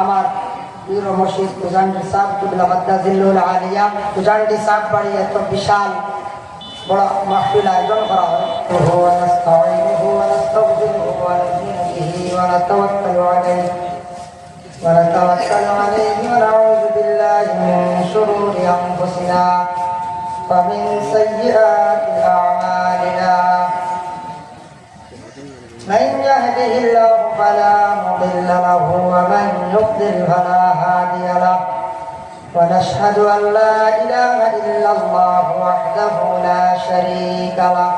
আমার পীর মুর্শিদ উজান্ডি সাহেব কিবলা মাদ্দাজিল্লুল আলিয়া উজান্ডি সাহেব বাড়ি এত বিশাল বড় মাহফিল আয়োজন করা হয়। ওয়া নাস্তাঈনুহু ওয়া নাস্তাগফিরুহু ওয়া নু'মিনু বিহি ওয়া নাতাওয়াক্কালু আলাইহি ওয়া না'উযু বিল্লাহি মিন শুরুরি আনফুসিনা ওয়া মিন সাইয়্যাতি আ'মালিনা। من يهده الله فلا مضل له ومن يضلل فلا هادي له ونشهد أن لا إله إلا الله وحده لا شريك له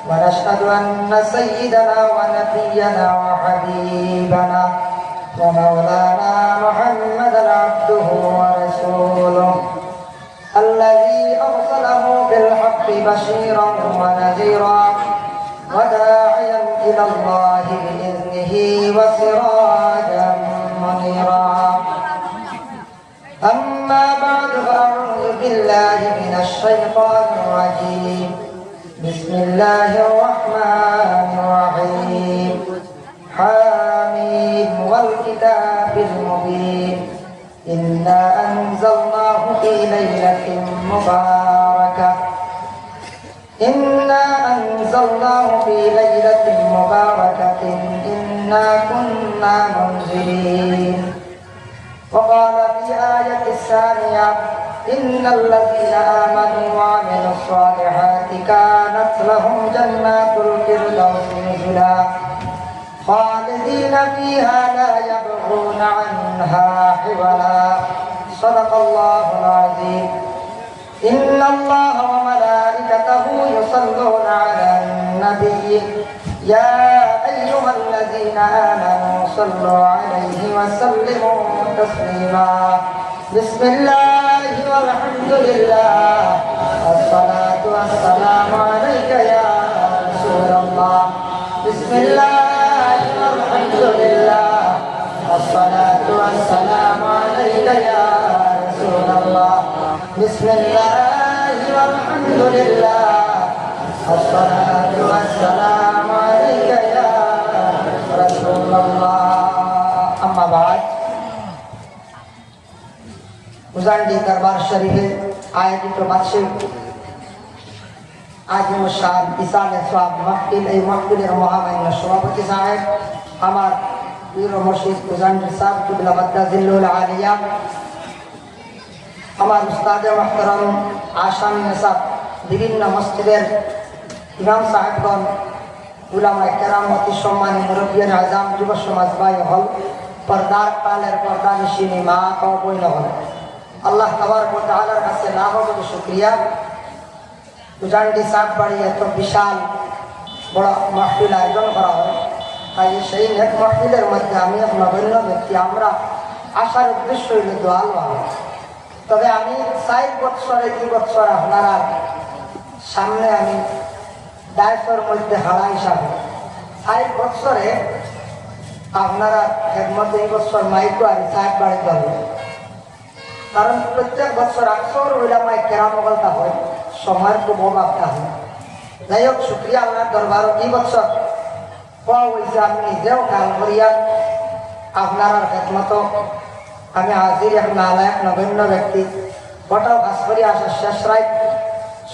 ونشهد أن سيدنا ونبينا وحبيبنا ومولانا محمدا عبده ورسوله الذي أرسله بالحق بشيرا ونذيرا وداعيا إلى الله بإذنه وسراجا منيرا. أما بعد فأعوذ بالله من الشيطان الرجيم. بسم الله الرحمن الرحيم. حميم والكتاب المبين إنا أنزلناه في ليلة مباركة إنا أنزلناه في ليلة مباركة إنا كنا منذرين. وقال في آية الثانية إن الذين آمنوا وعملوا الصالحات كانت لهم جنات الفردوس نزلا خالدين فيها لا يبغون عنها حولا. صدق الله العظيم. إن الله وملائكته يصلون على النبي يا أيها الذين آمنوا صلوا عليه وسلموا تسليما. بسم الله والحمد لله والصلاة والسلام عليك يا رسول الله. بسم الله والحمد لله والصلاة والسلام عليك يا رسول الله. بسم الله والحمد لله والصلاة والسلام عليك يا رسول الله. أما بعد उजांडी दरबार शरीफे आयोजित বার্ষিক আজিম শান ইসালে সওয়াব মাহফিল এই মাহফিলের মহামান্য সভাপতি সাহেব আমার পীর মুর্শিদ উজান্ডি সাহেব কিবলা মাদ্দাজিল্লুল আলিয়া আমার উস্তাদে মুহতারাম আশাম নেসাব বিভিন্ন মসজিদের ইমাম সাহেবগণ উলামায়ে কেরাম অতি সম্মানী মুরব্বিয়ান আজম যুব সমাজ ভাই হল পর্দার পালের পর্দা নিশিনী মা ও বইন হল আল্লাহ তাবারক ওয়া তাআলার কাছে লাখ কোটি শুকরিয়া। উজান্ডি সাহেব বাড়ি এত বিশাল বড় মাহফিল আয়োজন করা হয়। তাই সেই নেক মাহফিলের মধ্যে আমি এক নগণ্য ব্যক্তি আমরা আসার উদ্দেশ্য হইল দোয়া লওয়া। তবে আমি 4 বছরে 2 বছর আপনারা সামনে আমি দায়িত্বের মধ্যে হারা হিসাবে 4 বছরে আপনারা খেদমতে এই বছর মাইকো আর সাহেব বাড়িতে হবে। কারণ প্রত্যেক বছর আকসর উলামায়ে কেরাম বলতা হয় সময়ের খুব অভাবটা হয়। যাই হোক শুক্রিয়া আল্লাহর দরবার এই বছর পাওয়া হয়েছে আমি নিজেও কাল করিয়া আপনার খেদমত আমি হাজির এক নালায়ক নগণ্য ব্যক্তি গোটাও কাজ করি আসার শেষ রাত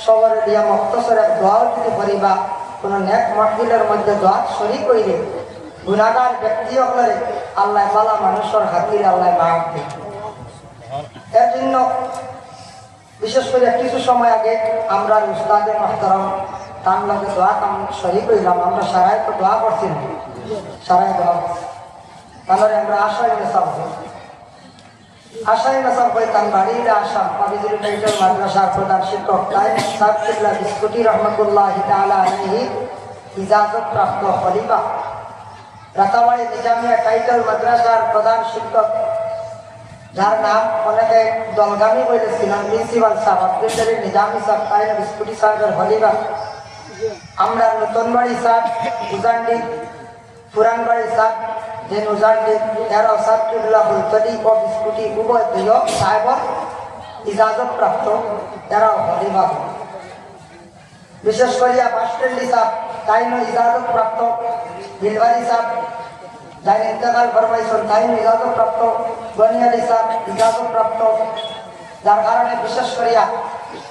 সবরে দিয়া মক্তসর এক দোয়াও যদি করিবা কোনো নেক মাহফিলের মধ্যে দোয়া শরীক হইলে গুনাহগার ব্যক্তি হলে আল্লাহ বালা মানুষের হাতির আল্লাহ মাফ দেয়। এর জন্য বিশেষ করে কিছু সময় আগে আমরা উস্তাদে মুহতারাম তার লগে দোয়া কাম শরীক হইলাম। আমরা সারাই তো দোয়া করছি না, সারাই দোয়া তাহলে আমরা আশায় নেশাব হই তার বাড়িতে আসা পাবিজুল টাইটেল মাদ্রাসার প্রধান শিক্ষক তাই সাহেব কিবলা বিস্কুটি রহমতুল্লাহ তাআলা আলাইহি ইজাজত প্রাপ্ত খলিফা রাতাবাড়ি নিজামিয়া টাইটেল মাদ্রাসার প্রধান শিক্ষক যার নাম অনেকে দলগামী বলেছিলাম প্রিন্সিপাল সাহেব আব্দুল নিজামী সাহেব তাই বিস্কুটি সাহেবের খলিফা। আমরা নতুন বাড়ি সাহেব উজান্ডি পুরান বাড়ি সাহেব যে উজান্ডি এরও সাহেব কিবলা হুলতলি ও বিস্কুটি উভয় দুই সাহেবর ইজাজত প্রাপ্ত এরাও খলিফা। বিশেষ করিয়া বাসটেন্ডি সাহেব তাই ইজাজত প্রাপ্ত দিলবাড়ি সাহেব যাই ইন্তেকাল ফরমাইছেন তাই ইজাজত প্রাপ্ত বনিয়াদি সাহেব ইজাজত প্রাপ্ত, যার কারণে বিশেষ করিয়া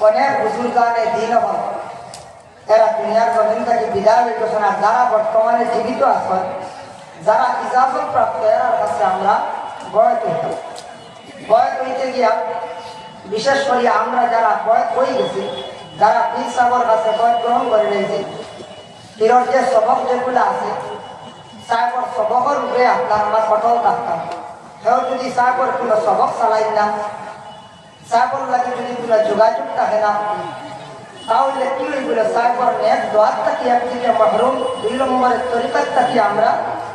অনেক বুজুর্গানে দিন হল এরা দুনিয়ার জমিন থেকে বিদায় হয়ে গেছেন। আর যারা বর্তমানে জীবিত আছেন, যারা ইজাজত প্রাপ্ত, এরার কাছে আমরা বয়স হইতে গিয়া বিশেষ করিয়া আমরা যারা বয়স হয়ে গেছি, যারা পীর সাহেবের কাছে বয়স গ্রহণ করে নিয়েছি, পীরের যে সবক যেগুলো আছে সাহেবের সবকের উপরে আপনার আমরা কঠোর থাকতাম। সেও যদি সাহেবের কোনো সবক চালাই না, সাহেবের লাগে যদি কোনো যোগাযোগ থাকে না, তাহলে কি হইগুলো সাহেবের নেক দোয়ার থাকি একদিকে মহরুম, 2 নম্বরের তরিকার থাকি আমরা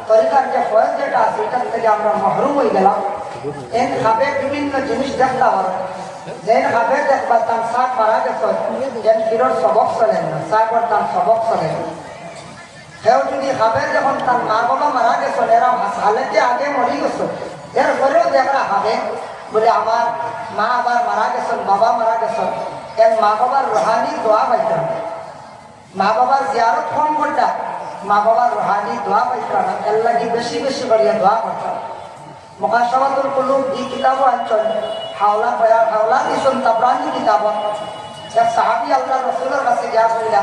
তরিকার যে ফয়েজ যেটা আছে এটার থেকে আমরা মহরুম হয়ে গেলাম। এন খাবে বিভিন্ন জিনিস দেখতে হবে, যেন খাবে দেখবা তার সাত মারা গেছে, যেন পীরের সবক চলেন না, সাহেবের তার সবক চলেন। সেও যদি খাবে যখন তার মা বাবা মারা গেছেন, এরা হালেতে আগে মরি গেছে, এরপরেও দেখা হবে বলে আমার মা আবার মারা গেছেন, বাবা মারা গেছেন, এর মা বাবার রুহানি দোয়া পাইতাম, মা বাবার জিয়ারত ফোন করতাম, মা বাবার রুহানি দোয়া পাইতাম, এর লাগি বেশি বেশি করিয়া দোয়া করতাম। মুকাশাফাতুল কুলুব এই কিতাবও আনছেন, হাওলা দিছেন তাবরানি কিতাবত। এক সাহাবী আল্লাহ রাসূলের কাছে গিয়া কইলা,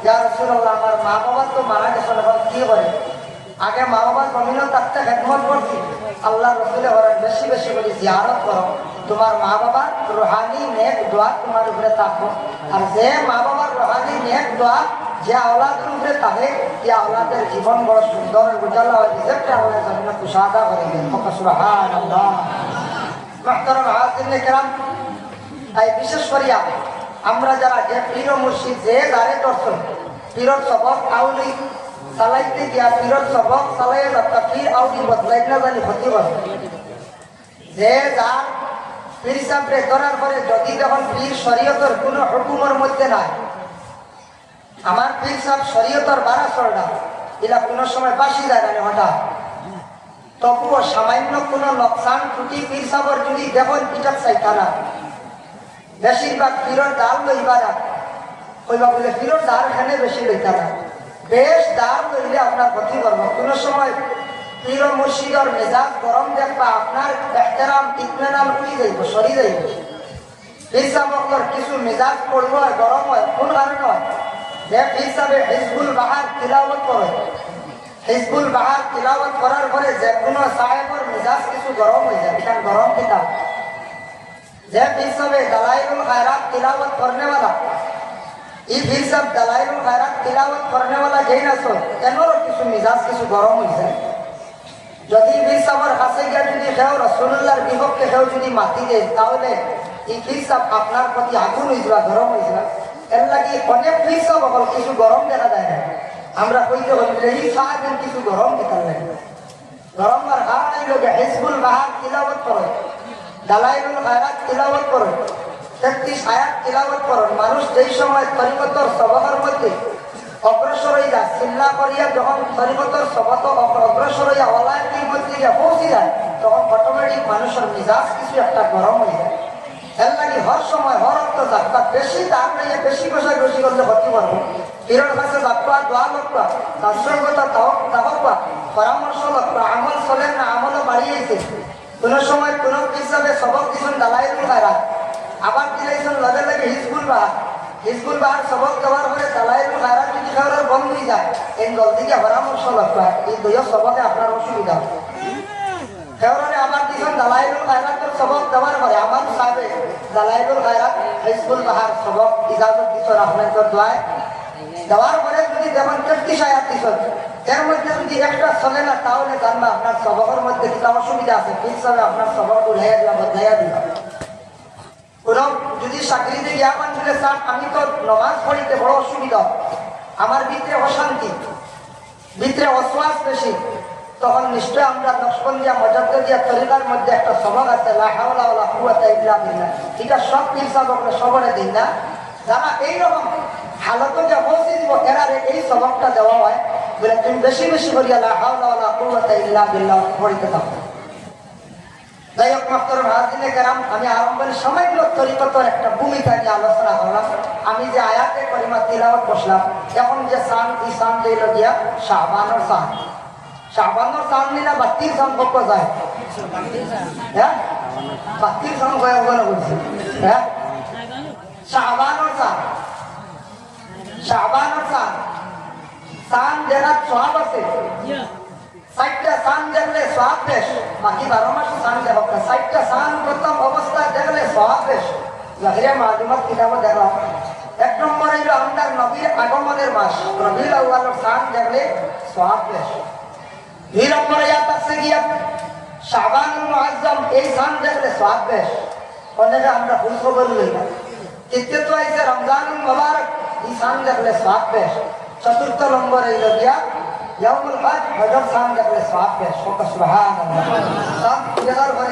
ইয়া রাসূলুল্লাহ, আমার মা বাবা তো মারা গেছেন, এখন কি করে? আগে মা বাবার জমিনও থাকতে খেদমত করছি, আল্লাহ রাসূলে বলেন বেশি বেশি করে জিয়ারত করো, তোমার মা বাবার রুহানি নেক দোয়া তোমার উপরে থাকবো। আর যে মা বাবার রুহানি নেক দোয়া যে আওলাদের উপরে থাকে, এই আওলাদের জীবন বড় সুন্দর উজ্জ্বল হয়, রিজেক্টে আল্লাহ জমিনে কুশাদা করে দেন। সুবহানাল্লাহ। মুহতারাম হাজিরিনে কেরাম, তাই বিশেষ করিয়া আমরা যারা যে পীর ও মুর্শিদ যে গারে দর্শন পীরের সবক আউলি চালাইতে গিয়া পীরের সবক চালাই যাত্রা পীর আউলি বদলাই না জানি ক্ষতি করে। যে যার পীর সাহেবরে ধরার পরে যদি যখন পীর শরীয়তের কোন হুকুমের মধ্যে নাই, আমার পীর সাহেব শরীয়তের 12 এলা কোনো সময় বাসি যায় না হঠাৎ, তবুও সামান্য কোনো নকশান ত্রুটি পীর সাহেবের যদি দেখুন কিতাব চাইতা না, বেশিরভাগ পীরের দাল লইবা না, কইবা বলে পীরের দার এখানে বেশি লইতা না, বেশ দাল লইলে আপনার ক্ষতি করবো। কোনো সময় পীর মুর্শিদর মেজাজ গরম দেখবা, আপনার এহতেরাম ইতমেনান উড়ি যাইব, সরি যাইব। পীর সাহেবের কিছু মেজাজ পড়ব হয়, গরম হয়, কোন কারণে হয়? যে পীর সাহেব হিজবুল বাহার তিলাওয়াত করে, হিজবুল বাহার তিলাওয়াত করার পরে যে কোনো সাহেবের মেজাজ কিছু গরম হয়ে যায়, এটা গরম কিতাব। যে পীর সাহেব দালাইলুল খায়রাত তিলাওয়াত করনে वाला, এই পীর সাহেব দালাইলুল খায়রাত তিলাওয়াত করনে वाला যেই না সো, এনরও কিছু মেজাজ কিছু গরম হয়ে যায়। যদি পীর সাহেবের কাছে গিয়ে যদি কেউ রাসূলুল্লাহর বিপক্ষে কেউ যদি মাতি দেয়, তাহলে এই পীর সাহেব আপনার প্রতি আগুন হয়ে যাবে, গরম হয়ে যাবে। এর লাগি অনেক পীর সাহেব বল কিছু গরম দেখা যায় না, আমরা কইতে বলি এই সাহেব কিছু গরম দিতে লাগে, গরম আর হাই লোকে হিজবুল বাহার তিলাওয়াত করে, দালাইলুল খায়রাত তিলাওয়াত করে, 33 আয়াত তিলাওয়াত করে। মানুষ যেই সময় তরিকতর সবকের মধ্যে অগ্রসর হয়ে যায়, চিল্লা করিয়া যখন তরিকতর সবক অগ্রসর হইয়া ওলায়তির মধ্যে গিয়ে পৌঁছে যায়, তখন অটোমেটিক মানুষের মিজাজ কিছু একটা গরম হয়ে যায়। এর লাগে হর সময় হর অর্থ যাত্রা বেশি দাম নিয়ে বেশি বসায় বেশি করলে ক্ষতি করবো। পীরের কাছে যাত্রা দোয়া লোকটা তার সঙ্গতা তাহবা পরামর্শ লোকটা আমল চলেন না, আমলও বাড়িয়েছে। কোন সময় কোন হিসাবে সবক দিচ্ছেন দালাইলুল খায়রাত, আবার দিলেছেন লগে লগে হিজবুল বাহার, হিজবুল বাহার সবক দেওয়ার পরে দালাইলুল খায়রাত যদি খাওয়ার বন্ধ হয়ে যায়, এই জলদিকে পরামর্শ লোকটা এই দুই সবকে আপনার অসুবিধা হবে। ফেব্রুয়ারি আবার দিচ্ছেন দালাইলুল খায়রাতের সবক দেওয়ার পরে আমার সাহেবে দালাইলুল খায়রাত হিজবুল বাহার সবক ইজাজত দিচ্ছেন আপনাদের দোয়ায়, দেওয়ার পরে যদি যেমন 33 আয়াত দিচ্ছেন, এর মধ্যে যদি একটা চলে না, তাহলে জানবা আপনার সবকের মধ্যে কিছু অসুবিধা আছে, পীর সাহেব আপনার সবক উঠাইয়া দিলা, বদলাইয়া দিলা। কোন যদি চাকরিতে গিয়া পান বলে স্যার আমি তো নমাজ পড়িতে বড় অসুবিধা, আমার ভিতরে অশান্তি, ভিতরে অশ্বাস বেশি, তখন নিশ্চয় আমরা নকশবন্দিয়া মজাদ্দিয়া তরিকার মধ্যে একটা সবক আছে, লা হাওলা ওয়ালা কুওয়াতা ইল্লা বিল্লাহ, এটা সব পীর সাহেবরা সবরে দিন না। যারা এইরকম হালত যে পৌঁছে দিব, এরা এই সবকটা দেওয়া হয় বলে তুমি বেশি বেশি করিয়া লা হাওলা ওয়ালা কুওয়াতা ইল্লা বিল্লাহ পড়িতে থাকো। যাই হোক মুহতারাম হাজিরিনে কেরাম, আমি আরম্ভের সময়গুলো তরিকতের একটা ভূমিকা নিয়ে আলোচনা করলাম। আমি যে আয়াতে করিমা তিলাওয়াত বসলাম, এখন যে সান, এই সান দিল গিয়া শাবানের সান, শাবানোর চান নিনা বাতির চান পক্ষ যায় হ্যাঁ বাতির চান কয়ে ওখানে বলছি হ্যাঁ শাবানোর চান চান যেটা সব আছে 60টা চান দেখলে সব বেশ বাকি 12 মাসে চান দেখো 60টা চান প্রথম অবস্থায় দেখলে সব বেশ জাহিরিয়া মালুমাত কিতাবে দেখলাম 1 নম্বর হইল আমাদের নবীর আগমনের মাস রবিউল আউয়ালের চান দেখলে সব বেশ 2 নম্বরে ইয়াত আছে গিয়া শাবানুল মুআজ্জম এই চান দেখলে সব বেশ অনেকে আমরা ভুল খবর লই না তৃতীয়ত আছে রমজানুল মুবারক এই চান দেখলে সব বেশ 4র্থ নম্বর হইল গিয়া ইয়াউমুল হজ হজর চান দেখলে সব বেশ সুবহানাল্লাহ